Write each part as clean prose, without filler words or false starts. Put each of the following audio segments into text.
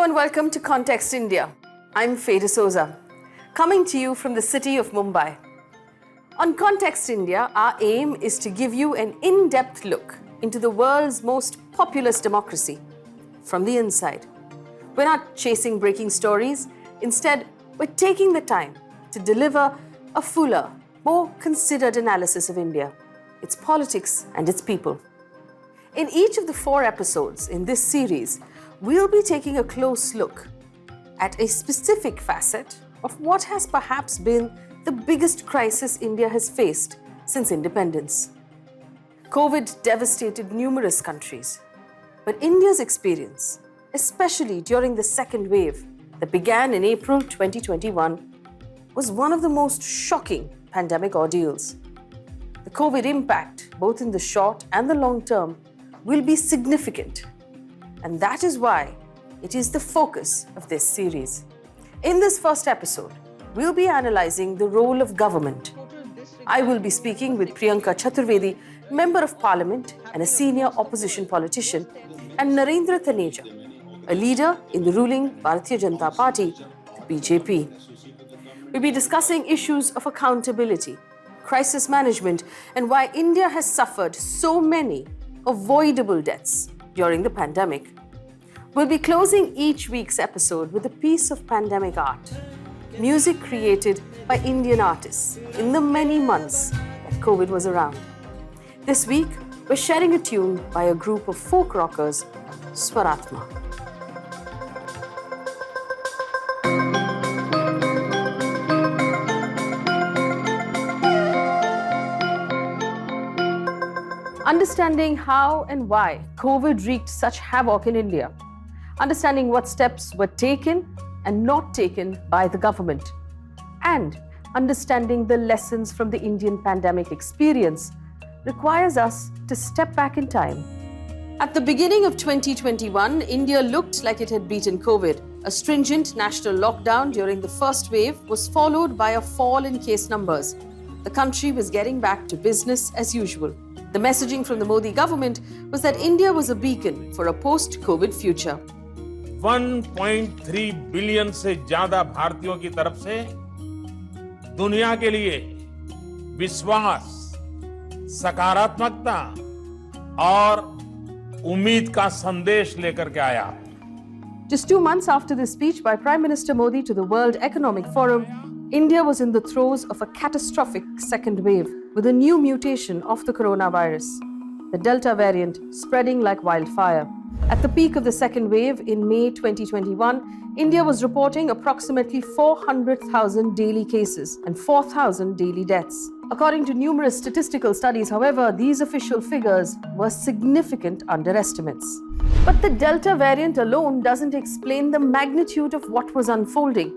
Hello and welcome to Context India. I'm Faye D'Souza, coming to you from the city of Mumbai. On Context India, our aim is to give you an in-depth look into the world's most populous democracy from the inside. We're not chasing breaking stories. Instead, we're taking the time to deliver a fuller, more considered analysis of India, its politics and its people. In each of the 4 episodes in this series, we'll be taking a close look at a specific facet of what has perhaps been the biggest crisis India has faced since independence. COVID devastated numerous countries, but India's experience, especially during the second wave that began in April 2021, was one of the most shocking pandemic ordeals. The COVID impact, both in the short and the long term, will be significant. And that is why it is the focus of this series. In this first episode, we'll be analyzing the role of government. I will be speaking with Priyanka Chaturvedi, Member of Parliament and a senior opposition politician, and Narendra Taneja, a leader in the ruling Bharatiya Janata Party, the BJP. We'll be discussing issues of accountability, crisis management, and why India has suffered so many avoidable deaths during the pandemic. We'll be closing each week's episode with a piece of pandemic art, music created by Indian artists in the many months that COVID was around. This week, we're sharing a tune by a group of folk rockers, Swaratma. Understanding how and why COVID wreaked such havoc in India, understanding what steps were taken and not taken by the government, and understanding the lessons from the Indian pandemic experience requires us to step back in time. At the beginning of 2021, India looked like it had beaten COVID. A stringent national lockdown during the first wave was followed by a fall in case numbers. The country was getting back to business as usual. The messaging from the Modi government was that India was a beacon for a post-COVID future. 1.3 billion से ज्यादा भारतीयों की तरफ से दुनिया के लिए विश्वास, सकारात्मकता और उम्मीद का संदेश लेकर के आया। Just 2 months after this speech by Prime Minister Modi to the World Economic Forum, India was in the throes of a catastrophic second wave with a new mutation of the coronavirus, the Delta variant spreading like wildfire. At the peak of the second wave in May 2021, India was reporting approximately 400,000 daily cases and 4,000 daily deaths. According to numerous statistical studies, however, these official figures were significant underestimates. But the Delta variant alone doesn't explain the magnitude of what was unfolding.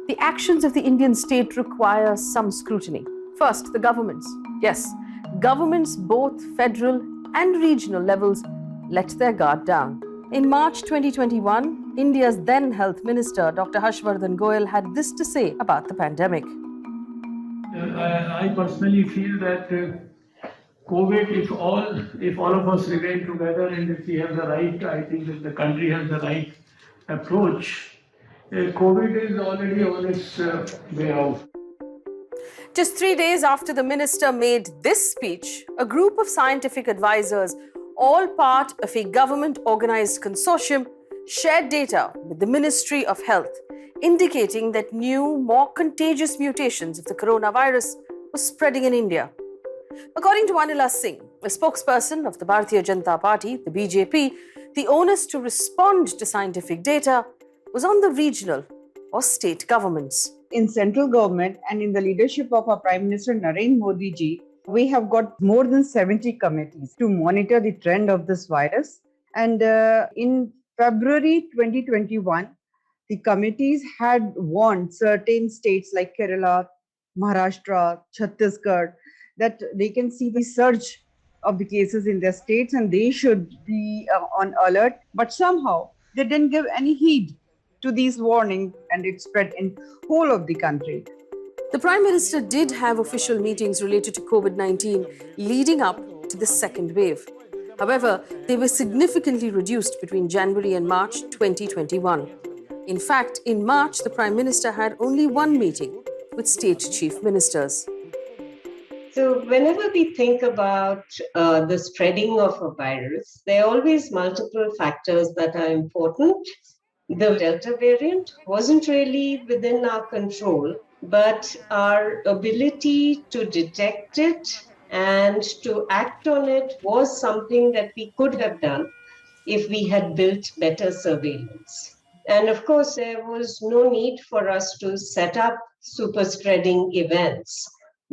The actions of the Indian state require some scrutiny. First, the governments. Yes, governments both federal and regional levels let their guard down. In March 2021, India's then Health Minister, Dr. Harshvardhan Goel, had this to say about the pandemic. I personally feel that COVID, if all of us remain together and if we have the right, I think that the country has the right approach, COVID is already on its way out. Just 3 days after the minister made this speech, a group of scientific advisors, all part of a government-organized consortium, shared data with the Ministry of Health, indicating that new, more contagious mutations of the coronavirus were spreading in India. According to Anila Singh, a spokesperson of the Bharatiya Janata Party, the BJP, the onus to respond to scientific data was on the regional or state governments. In central government and in the leadership of our Prime Minister Narendra Modi ji, we have got more than 70 committees to monitor the trend of this virus. And in February 2021, the committees had warned certain states like Kerala, Maharashtra, Chhattisgarh, that they can see the surge of the cases in their states and they should be on alert. But somehow they didn't give any heed to these warnings and it spread in whole of the country. The Prime Minister did have official meetings related to COVID-19 leading up to the second wave. However, they were significantly reduced between January and March 2021. In fact, in March, the Prime Minister had only one meeting with state chief ministers. So whenever we think about the spreading of a virus, there are always multiple factors that are important. The Delta variant wasn't really within our control, but our ability to detect it and to act on it was something that we could have done if we had built better surveillance. And of course, there was no need for us to set up super spreading events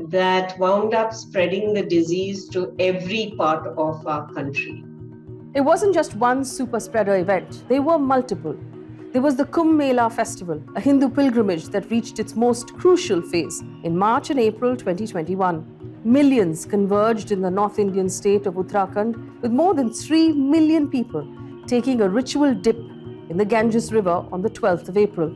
that wound up spreading the disease to every part of our country. It wasn't just one super spreader event, they were multiple. There was the Kumbh Mela festival, a Hindu pilgrimage that reached its most crucial phase in March and April 2021. Millions converged in the North Indian state of Uttarakhand, with more than 3 million people taking a ritual dip in the Ganges River on the 12th of April.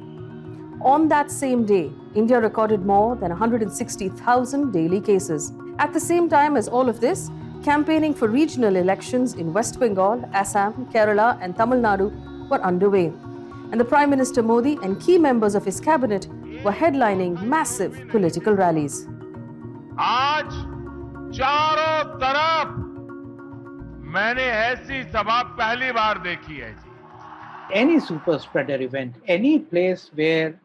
On that same day, India recorded more than 160,000 daily cases. At the same time as all of this, campaigning for regional elections in West Bengal, Assam, Kerala and Tamil Nadu were underway. And the Prime Minister Modi and key members of his cabinet were headlining massive political rallies. आज चारों तरफ मैंने ऐसी सभा पहली बार देखी है जी. Any super spreader event, any place where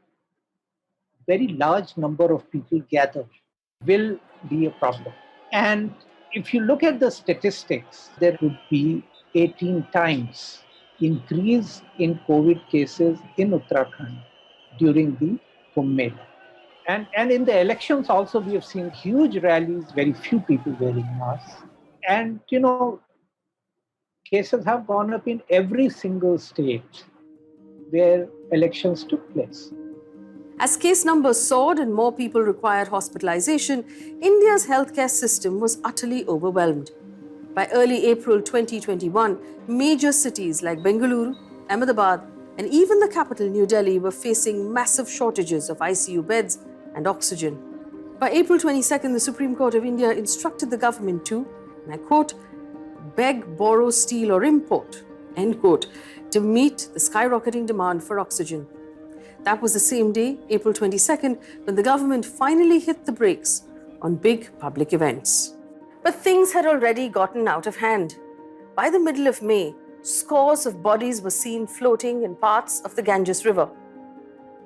very large number of people gather will be a problem. And if you look at the statistics, there would be 18 times increase in COVID cases in Uttarakhand during the Kumbh Mela. And in the elections also, we have seen huge rallies, very few people wearing masks. And, cases have gone up in every single state where elections took place. As case numbers soared and more people required hospitalization, India's healthcare system was utterly overwhelmed. By early April 2021, major cities like Bengaluru, Ahmedabad, and even the capital New Delhi were facing massive shortages of ICU beds and oxygen. By April 22nd, the Supreme Court of India instructed the government to, and I quote, beg, borrow, steal or import, end quote, to meet the skyrocketing demand for oxygen. That was the same day, April 22nd, when the government finally hit the brakes on big public events. But things had already gotten out of hand. By the middle of May, scores of bodies were seen floating in parts of the Ganges River,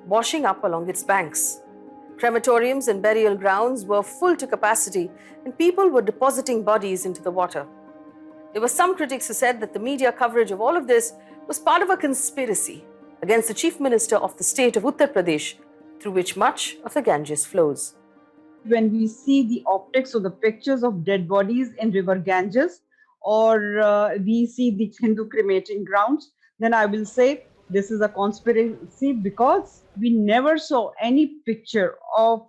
washing up along its banks. Crematoriums and burial grounds were full to capacity, and people were depositing bodies into the water. There were some critics who said that the media coverage of all of this was part of a conspiracy against the Chief Minister of the state of Uttar Pradesh, through which much of the Ganges flows. When we see the optics of the pictures of dead bodies in River Ganges, or we see the Hindu cremating grounds, then I will say this is a conspiracy, because we never saw any picture of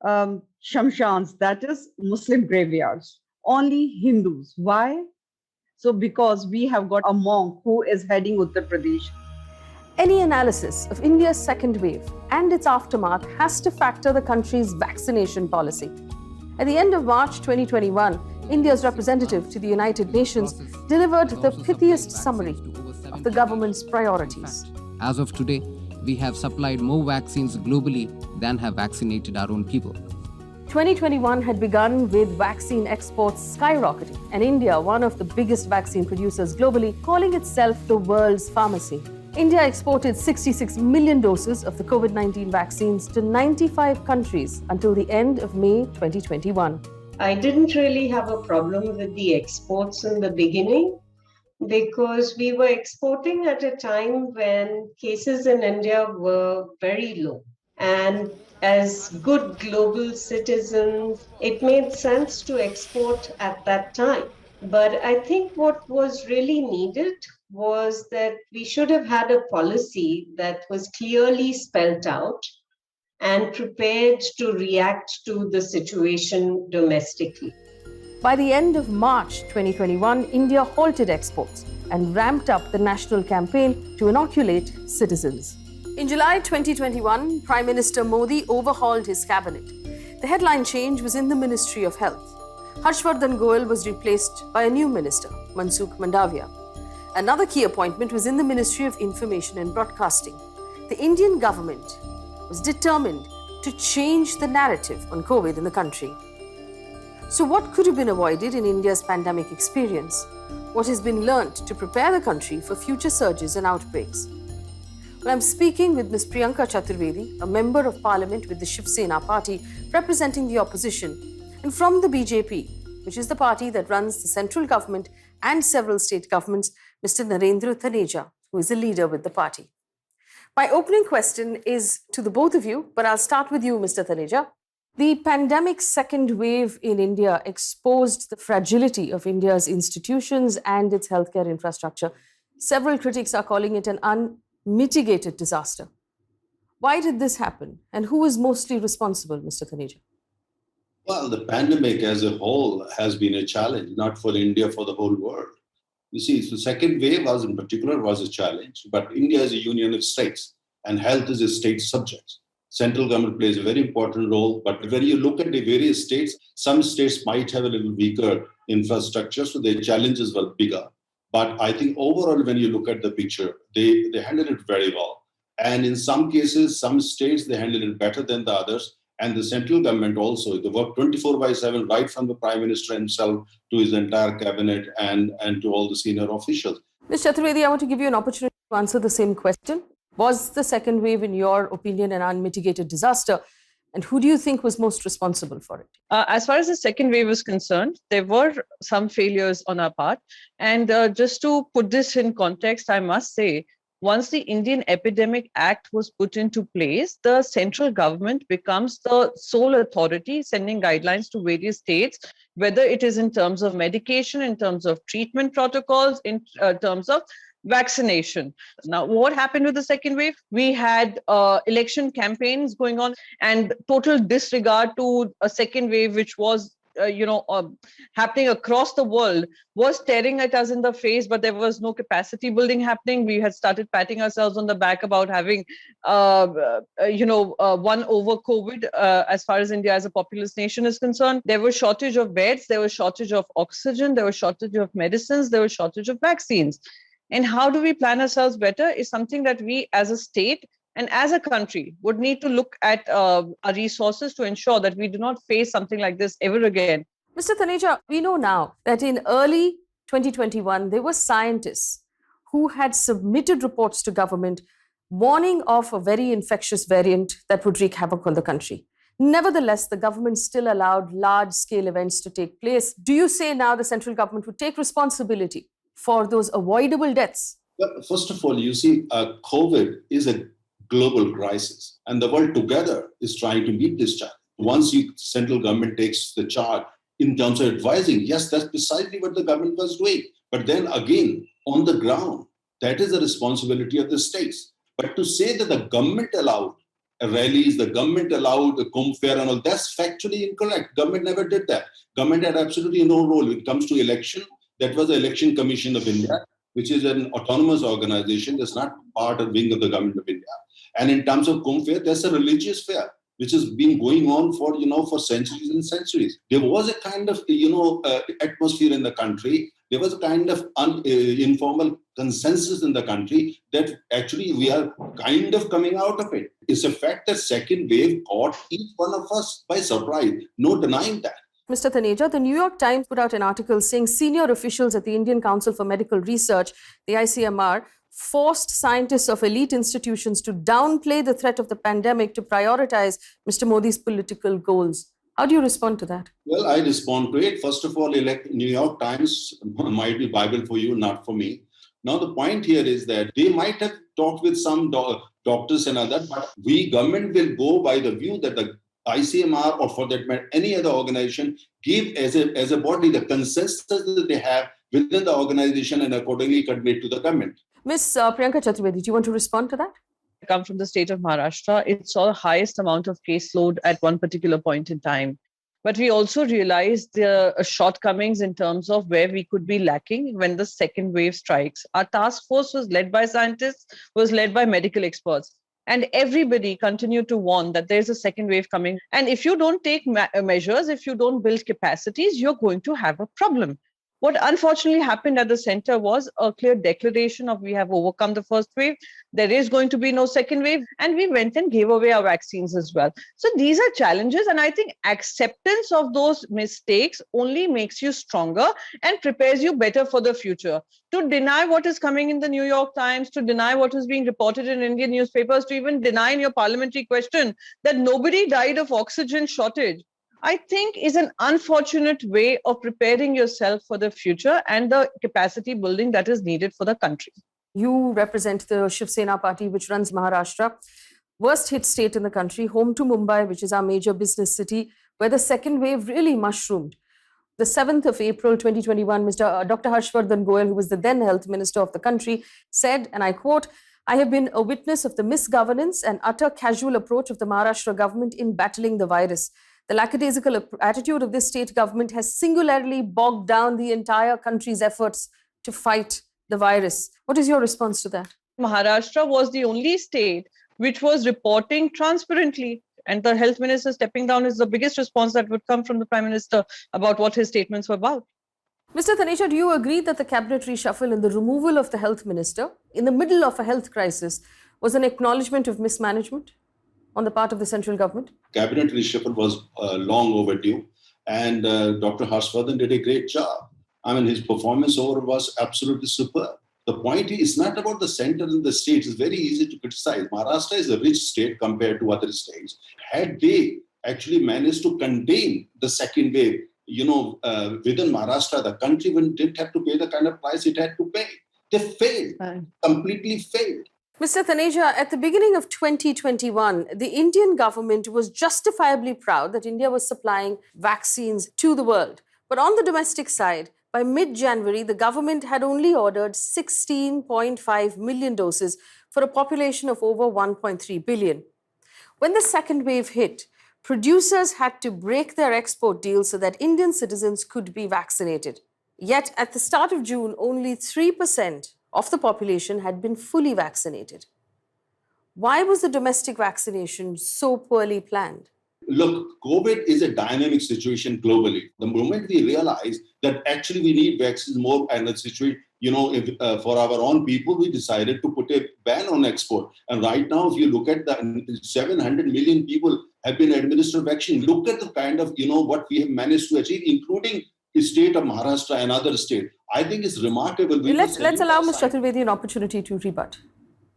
shamshans, that is Muslim graveyards, only Hindus. Why? So because we have got a monk who is heading Uttar Pradesh. Any analysis of India's second wave and its aftermath has to factor the country's vaccination policy. At the end of March 2021, India's representative to the United Nations delivered the pithiest summary of the government's priorities. As of today, we have supplied more vaccines globally than have vaccinated our own people. 2021 had begun with vaccine exports skyrocketing, and India, one of the biggest vaccine producers globally, calling itself the world's pharmacy. India exported 66 million doses of the COVID-19 vaccines to 95 countries until the end of May 2021. I didn't really have a problem with the exports in the beginning, because we were exporting at a time when cases in India were very low. And as good global citizens, it made sense to export at that time. But I think what was really needed was that we should have had a policy that was clearly spelled out and prepared to react to the situation domestically. By the end of March 2021, India halted exports and ramped up the national campaign to inoculate citizens. In July 2021, Prime Minister Modi overhauled his cabinet. The headline change was in the Ministry of Health. Harshvardhan Goel was replaced by a new minister, Mansukh Mandavia. Another key appointment was in the Ministry of Information and Broadcasting. The Indian government was determined to change the narrative on COVID in the country. So what could have been avoided in India's pandemic experience? What has been learnt to prepare the country for future surges and outbreaks? Well, I'm speaking with Ms. Priyanka Chaturvedi, a member of parliament with the Shiv Sena party representing the opposition, and from the BJP, which is the party that runs the central government and several state governments, Mr. Narendra Taneja, who is the leader with the party. My opening question is to the both of you, but I'll start with you, Mr. Taneja. The pandemic's second wave in India exposed the fragility of India's institutions and its healthcare infrastructure. Several critics are calling it an unmitigated disaster. Why did this happen, and who is mostly responsible, Mr. Taneja? Well, the pandemic as a whole has been a challenge, not for India, for the whole world. You see, the second wave in particular was a challenge, but India is a union of states and health is a state subject. Central government plays a very important role, but when you look at the various states, some states might have a little weaker infrastructure, so their challenges were bigger. But I think overall, when you look at the picture, they handled it very well. And in some cases, some states, they handled it better than the others. And the central government also, they work 24/7, right from the Prime Minister himself to his entire cabinet and to all the senior officials. Ms. Chaturvedi, I want to give you an opportunity to answer the same question. Was the second wave, in your opinion, an unmitigated disaster? And who do you think was most responsible for it? As far as the second wave is concerned, there were some failures on our part. And just to put this in context, I must say, once the Indian Epidemic Act was put into place, the central government becomes the sole authority sending guidelines to various states, whether it is in terms of medication, in terms of treatment protocols, in terms of vaccination. Now, what happened with the second wave? We had election campaigns going on and total disregard to a second wave, which was happening across the world, was staring at us in the face, but there was no capacity building happening. We had started patting ourselves on the back about having, won over COVID as far as India as a populous nation is concerned. There was shortage of beds, there was shortage of oxygen, there was shortage of medicines, there was shortage of vaccines. And how do we plan ourselves better is something that we as a state and as a country would need to look at our resources to ensure that we do not face something like this ever again. Mr. Taneja, we know now that in early 2021, there were scientists who had submitted reports to government warning of a very infectious variant that would wreak havoc on the country. Nevertheless, the government still allowed large-scale events to take place. Do you say now the central government would take responsibility for those avoidable deaths? Well, first of all, you see, COVID is a global crisis, and the world together is trying to meet this challenge. Once the central government takes the charge in terms of advising, yes, that's precisely what the government was doing. But then again, on the ground, that is the responsibility of the states. But to say that the government allowed rallies, the government allowed the Kumbh Fair and all, that's factually incorrect. Government never did that. Government had absolutely no role when it comes to election. That was the Election Commission of India, which is an autonomous organization that's not part of wing of the government of India. And in terms of Kumbh Fair, that's a religious fair, which has been going on for centuries and centuries. There was a kind of, atmosphere in the country. There was a kind of informal consensus in the country that actually we are kind of coming out of it. It's a fact that second wave caught each one of us by surprise. No denying that. Mr. Taneja, the New York Times put out an article saying senior officials at the Indian Council for Medical Research, the ICMR, forced scientists of elite institutions to downplay the threat of the pandemic to prioritize Mr. Modi's political goals. How do you respond to that? Well, I respond to it. First of all, New York Times might be Bible for you, not for me. Now, the point here is that they might have talked with some doctors and others, but we government will go by the view that the ICMR, or for that matter, any other organization, give as a body the consensus that they have within the organization and accordingly convey to the government. Ms. Priyanka Chaturvedi, do you want to respond to that? I come from the state of Maharashtra. It saw the highest amount of caseload at one particular point in time. But we also realized the shortcomings in terms of where we could be lacking when the second wave strikes. Our task force was led by scientists, was led by medical experts. And everybody continued to warn that there's a second wave coming. And if you don't take measures, if you don't build capacities, you're going to have a problem. What unfortunately happened at the center was a clear declaration of we have overcome the first wave, there is going to be no second wave, and we went and gave away our vaccines as well. So these are challenges, and I think acceptance of those mistakes only makes you stronger and prepares you better for the future. To deny what is coming in the New York Times, to deny what is being reported in Indian newspapers, to even deny in your parliamentary question that nobody died of oxygen shortage, I think is an unfortunate way of preparing yourself for the future and the capacity building that is needed for the country. You represent the Shiv Sena party, which runs Maharashtra, worst hit state in the country, home to Mumbai, which is our major business city, where the second wave really mushroomed. The 7th of April 2021, Dr. Harshvardhan Goel, who was the then health minister of the country, said, and I quote, "I have been a witness of the misgovernance and utter casual approach of the Maharashtra government in battling the virus. The lackadaisical attitude of this state government has singularly bogged down the entire country's efforts to fight the virus." What is your response to that? Maharashtra was the only state which was reporting transparently, and the health minister stepping down is the biggest response that would come from the Prime Minister about what his statements were about. Mr. Taneja, do you agree that the cabinet reshuffle and the removal of the health minister in the middle of a health crisis was an acknowledgement of mismanagement on the part of the central government? Cabinet reshuffle was long overdue, and Dr. Harshvardhan did a great job. I mean, his performance overall was absolutely superb. The point is not about the center and the states. It's very easy to criticize. Maharashtra is a rich state compared to other states. Had they actually managed to contain the second wave, within Maharashtra, the country didn't have to pay the kind of price it had to pay. They failed, completely failed. Mr. Taneja, at the beginning of 2021, the Indian government was justifiably proud that India was supplying vaccines to the world. But on the domestic side, by mid-January, the government had only ordered 16.5 million doses for a population of over 1.3 billion. When the second wave hit, producers had to break their export deals so that Indian citizens could be vaccinated. Yet, at the start of June, only 3% of the population had been fully vaccinated. Why was the domestic vaccination so poorly planned? Look, COVID is a dynamic situation globally. The moment we realize that actually we need vaccines more and a situation, for our own people, we decided to put a ban on export. And right now, if you look at the 700 million people have been administered vaccine, look at the kind of, what we have managed to achieve, including the state of Maharashtra and other states. I think it's remarkable. Let's allow Ms. Chaturvedi an opportunity to rebut.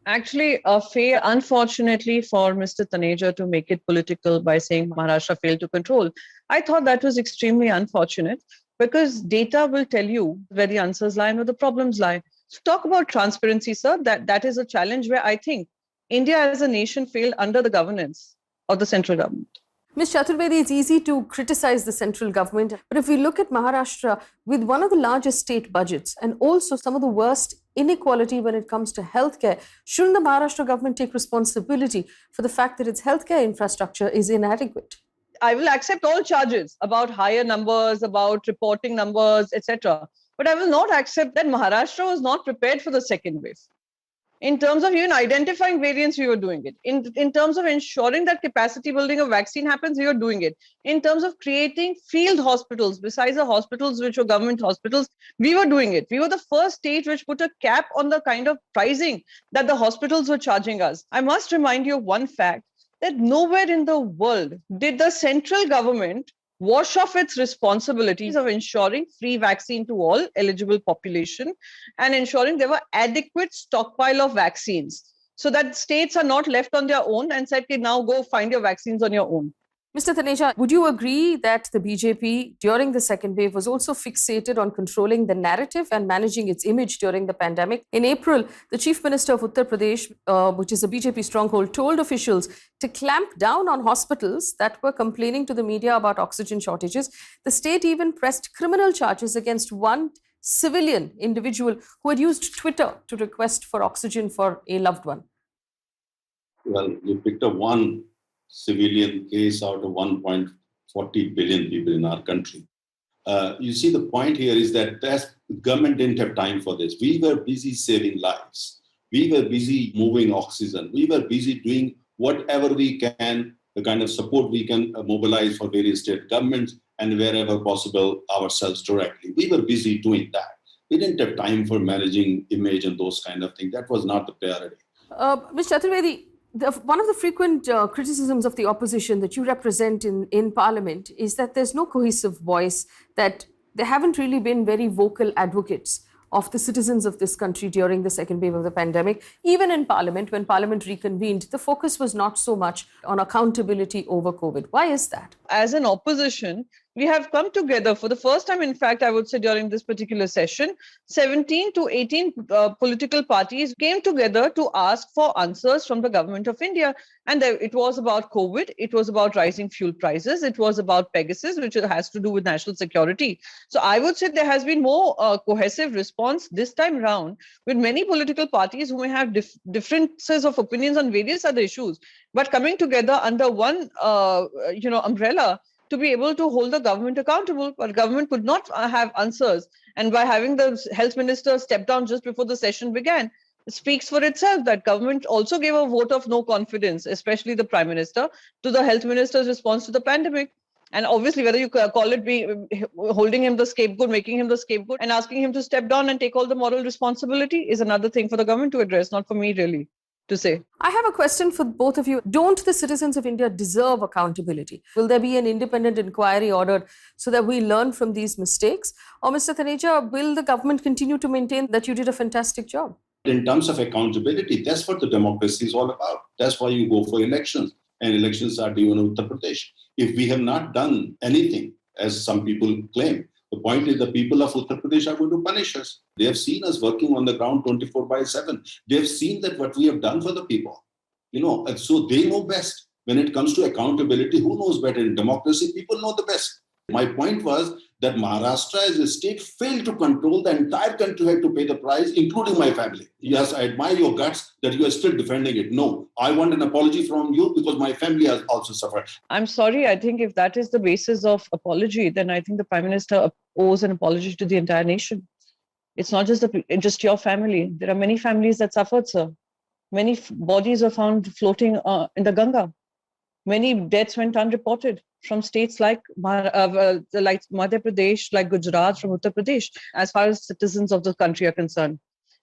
Actually, unfortunately for Mr. Taneja to make it political by saying Maharashtra failed to control, I thought that was extremely unfortunate because data will tell you where the answers lie and where the problems lie. So talk about transparency, sir. That is a challenge where I think India as a nation failed under the governance of the central government. Ms. Chaturvedi, it's easy to criticize the central government, but if we look at Maharashtra with one of the largest state budgets and also some of the worst inequality when it comes to healthcare, shouldn't the Maharashtra government take responsibility for the fact that its healthcare infrastructure is inadequate? I will accept all charges about higher numbers, about reporting numbers, etc. But I will not accept that Maharashtra was not prepared for the second wave. In terms of even identifying variants, we were doing it. In terms of ensuring that capacity building of vaccine happens, we were doing it. In terms of creating field hospitals, besides the hospitals which were government hospitals, we were doing it. We were the first state which put a cap on the kind of pricing that the hospitals were charging us. I must remind you of one fact, that nowhere in the world did the central government wash off its responsibilities of ensuring free vaccine to all eligible population and ensuring there were adequate stockpile of vaccines so that states are not left on their own and said, okay, now go find your vaccines on your own. Mr. Taneja, would you agree that the BJP during the second wave was also fixated on controlling the narrative and managing its image during the pandemic? In April, the Chief Minister of Uttar Pradesh, which is a BJP stronghold, told officials to clamp down on hospitals that were complaining to the media about oxygen shortages. The state even pressed criminal charges against one civilian individual who had used Twitter to request for oxygen for a loved one. Well, you picked up one civilian case out of 1.40 billion people in our country. You see, the point here is that the government didn't have time for this. We were busy saving lives. We were busy moving oxygen. We were busy doing whatever we can, the kind of support we can mobilize for various state governments. and wherever possible ourselves directly. We were busy doing that. We didn't have time for managing image and those kind of things. That was not the priority. Ms. Chaturvedi, one of the frequent criticisms of the opposition that you represent in Parliament is that there's no cohesive voice, that there haven't really been very vocal advocates of the citizens of this country during the second wave of the pandemic. Even in Parliament, when Parliament reconvened, the focus was not so much on accountability over COVID. Why is that? As an opposition, we have come together for the first time, in fact, I would say during this particular session, 17 to 18 political parties came together to ask for answers from the government of India. And it was about COVID, it was about rising fuel prices, it was about Pegasus, which has to do with national security. So I would say there has been more cohesive response this time round, with many political parties who may have differences of opinions on various other issues, but coming together under one umbrella to be able to hold the government accountable. But government could not have answers. And by having the health minister step down just before the session began, it speaks for itself that government also gave a vote of no confidence, especially the prime minister, to the health minister's response to the pandemic. And obviously, whether you call it holding him the scapegoat, making him the scapegoat, and asking him to step down and take all the moral responsibility is another thing for the government to address, not for me really to say. I have a question for both of you. Don't the citizens of India deserve accountability? Will there be an independent inquiry ordered so that we learn from these mistakes? Or Mr. Taneja, will the government continue to maintain that you did a fantastic job? In terms of accountability, that's what the democracy is all about. That's why you go for elections. And elections are due in Uttar Pradesh. If we have not done anything, as some people claim, the point is the people of Uttar Pradesh are going to punish us. They have seen us working on the ground 24/7. They have seen that what we have done for the people. And so they know best. When it comes to accountability, who knows better? In democracy, people know the best. My point was that Maharashtra as a state failed to control. The entire country had to pay the price, including my family. Yes, I admire your guts that you are still defending it. No, I want an apology from you because my family has also suffered. I'm sorry. I think if that is the basis of apology, then I think the Prime Minister owes an apology to the entire nation. It's not just your family. There are many families that suffered, sir. Many bodies are found floating in the Ganga. Many deaths went unreported from states like Madhya Pradesh, like Gujarat, from Uttar Pradesh, as far as citizens of the country are concerned.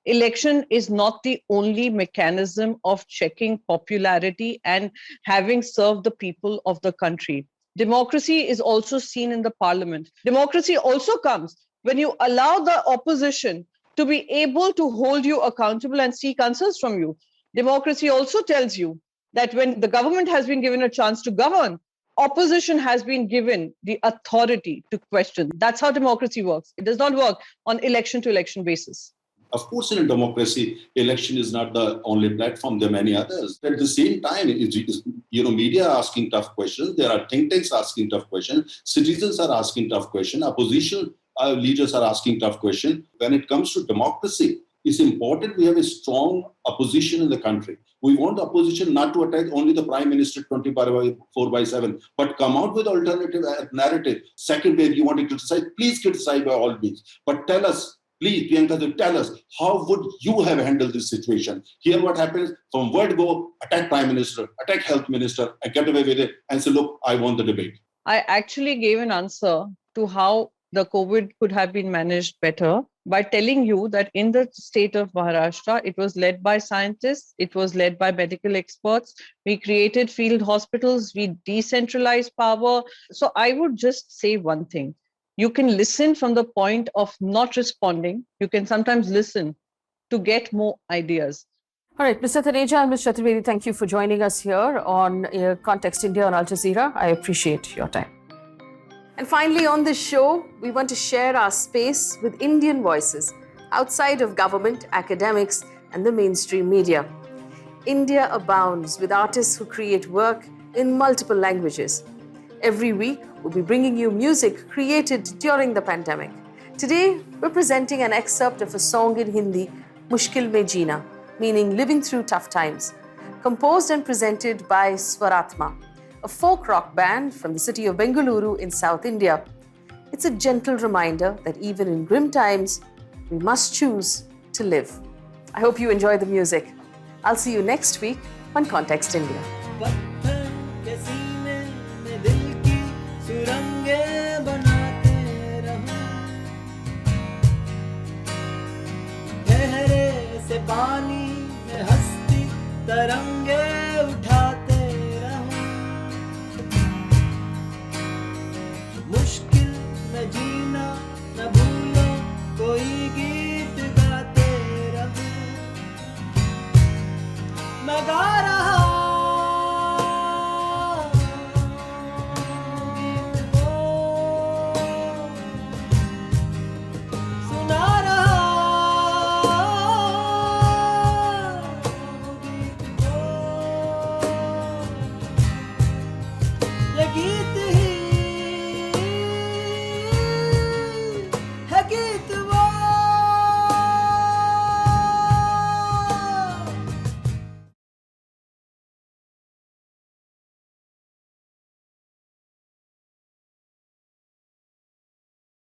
Election is not the only mechanism of checking popularity and having served the people of the country. Democracy is also seen in the parliament. Democracy also comes when you allow the opposition to be able to hold you accountable and seek answers from you. Democracy also tells you that when the government has been given a chance to govern, opposition has been given the authority to question. That's how democracy works. It does not work on election to election basis. Of course, in a democracy, election is not the only platform. There are many others. At the same time, media are asking tough questions. There are think tanks asking tough questions. Citizens are asking tough questions. Opposition leaders are asking tough questions. When it comes to democracy, it's important we have a strong opposition in the country. We want the opposition not to attack only the Prime Minister 24/7, but come out with alternative narrative. Second wave, you want to criticize, please criticize by all means. But tell us, please, Priyanka, tell us, how would you have handled this situation? Here what happens, from word go, attack Prime Minister, attack Health Minister, and get away with it and say, look, I won the debate. I actually gave an answer to how the COVID could have been managed better by telling you that in the state of Maharashtra, it was led by scientists, it was led by medical experts. We created field hospitals, we decentralized power. So I would just say one thing. You can listen from the point of not responding. You can sometimes listen to get more ideas. All right, Mr. Taneja and Ms. Chaturvedi, thank you for joining us here on Context India on Al Jazeera. I appreciate your time. And finally, on this show, we want to share our space with Indian voices outside of government, academics, and the mainstream media. India abounds with artists who create work in multiple languages. Every week, we'll be bringing you music created during the pandemic. Today, we're presenting an excerpt of a song in Hindi, Mushkil Mein Jeena, meaning living through tough times, composed and presented by Swaratma, a folk rock band from the city of Bengaluru in South India. It's a gentle reminder that even in grim times, we must choose to live. I hope you enjoy the music. I'll see you next week on Context India. पानी में हंसती तरंगे उठाते रहूं, मुश्किल में जीना न भूलो कोई गीत गाते रहूं, मैं गा